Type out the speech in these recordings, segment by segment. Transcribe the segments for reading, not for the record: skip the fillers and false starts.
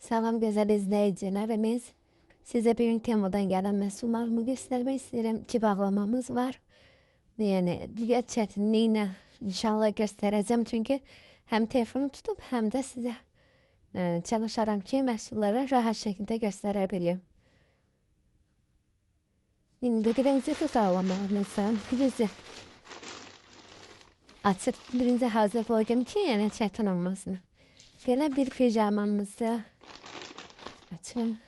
Salam gözəl izləyicilərimiz. Sizə bir gün temadan gələn məhsullarımı göstərmək istəyirəm. İki bağlamamız var. Yəni digər çətinliklə inşallah göstərəcəm. Çünki həm telefonu tutub, həm də sizə çalışaram ki, məhsulları rahat şəkildə göstərə bileyim. İndi birinci bağlamamızın birinci açıb birinci hazır qoydum ki, yəni çətin olmasın. Belə bir pijamamızı açın.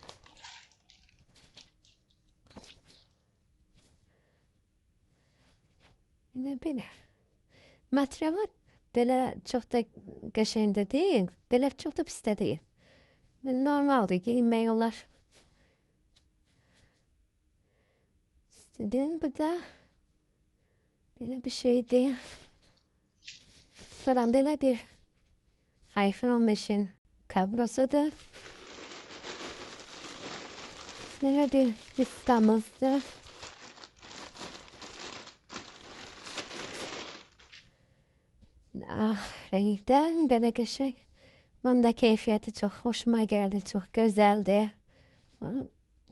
Yine böyle. Materialar belə çox da qəşəng də deyil, belə çox da pis də deyil. Normaldır, giyinmək olar. İstədiyim burada belə bir şeydir. Sonra belə bir iPhone 15'in kablosudur. Belə bir listamızdır. Renkten belə qəşəng. Bunun da keyfiyyəti çox hoşuma gəldi, çox gözəldir.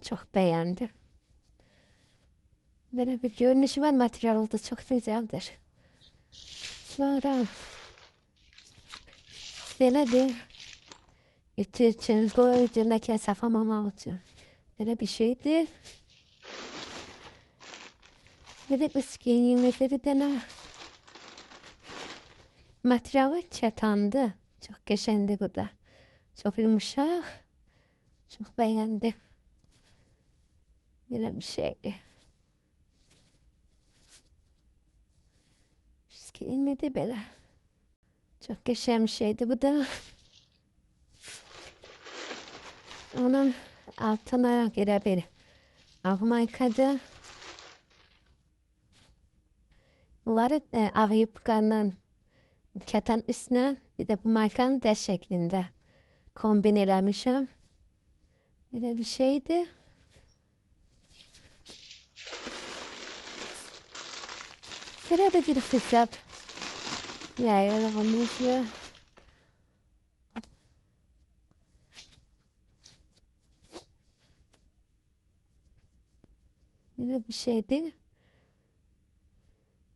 Çox bəyəndim. Belə bir görünüşü var, materialı da çox gözəldir. Sonra belə bir ütü üçün, qoyucu ləkə saxlamamaq üçün belə bir şeydir. Belə üst giyimimizdə bir dənə materialı çətandı. Çox qəşəngdir bu da. Çox yumuşaq. Çox bəyəndim. Belə bir şeydir. Giyinmedi belə. Çox qəşəng bir şeydir bu da. Onun altına görə bir Avmaykadır. Bunları ağ yupkanın keten üstüne bir de bu markanın D şeklinde kombin eləmişim. Böyle bir şeydi. Böyle de bir fırsat. Yayılmış ya. Böyle bir şeydi.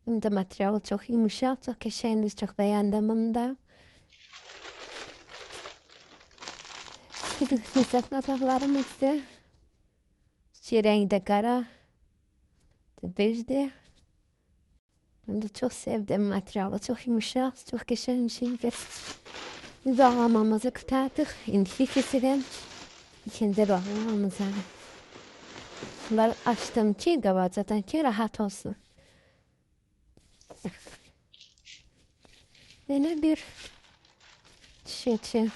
Bunun da materialı çok yumuşak, çok qəşəngdir, çok beğendim bunu da. Fırsat nazarlarımızdır. Rengi de kara. Bejdi. Ben de çok sevdim materialı, çok yumuşak, çok qəşəng bir şeydir. Biz bağlamamızı kurtardık. İndi kesirim. İkinci bağlamamızı. Bunları açtım ki, qabacadan ki, rahat olsun. Yine bir için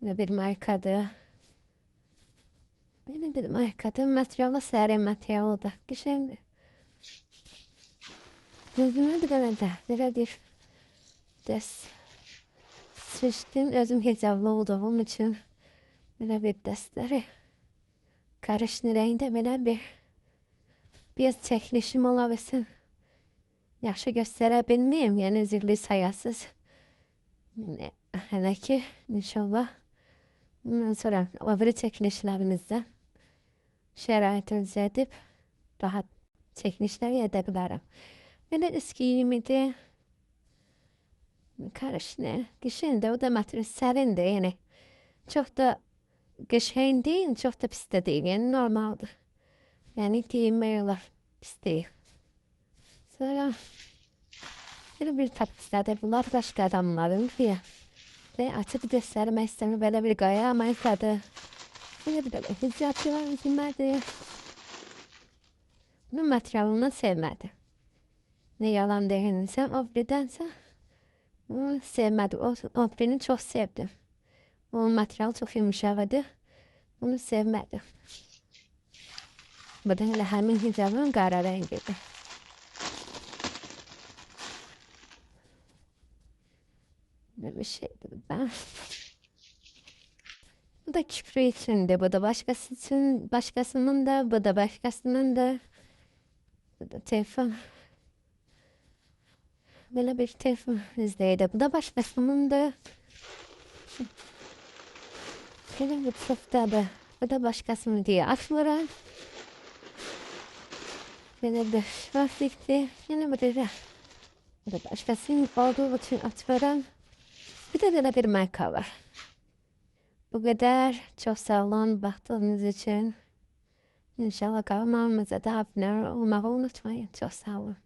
bir markadır. Benim bir markadır. Materialı sərin materialıdır. Qəşəngdir. Gözüme bir tane de belə bir dəst seçtim. Özüm hicablı olduğum için belə bir dəstləri karışlı rəngdə belə bir çəkilişim ola bilsin. Yaxşı göstərə bilməyim, yəni zirli sayasız. Hələ ki, inşallah. Bundan sonra o biri çəkilişlərimizdə şəraitimizi edib rahat çəkilişlər edə bilərəm. Belə eskiyimidir. Karışlı, qəşəngdir, o da material sərindir, yəni. Çox da qəşəng deyil, çox da pis də deyil, yəni normaldır. Yəni giyinmək olar, pis deyil. Sonra belə bir tapizlədir, bunlar başqa adamların deyə. Və açıb göstərmək istəmir, belə bir qaya markadır. Belə bir də hicabçılar üzülmədir. Bunun materialını sevmədi. Ne yalan değilsem, o birdense onu sevmədi. O birini çox sevdim. Onun materialı çox yumuşaqdı. Onu sevmədi. Bu da elə həmin hicabın qara rəngidir. Ne bir şeydir bu da. Bu da küfrü içindi. Bu da başkası için, başkasının da, bu da başkasının da. Bu da telefon. Böyle bir telefon izleydi. Bu da başkasının da. Yine bu softada. Bu da başkasının diye açmıyorum. Yine de şvaflikti. Yine bu da. Bu da başkasının olduğu için açmıyorum. Bir de bir marka var. Bu kadar. Çok sağ olun baktığınız için. İnşallah kalmamıza da abone olmayı unutmayın. Çok sağ olun.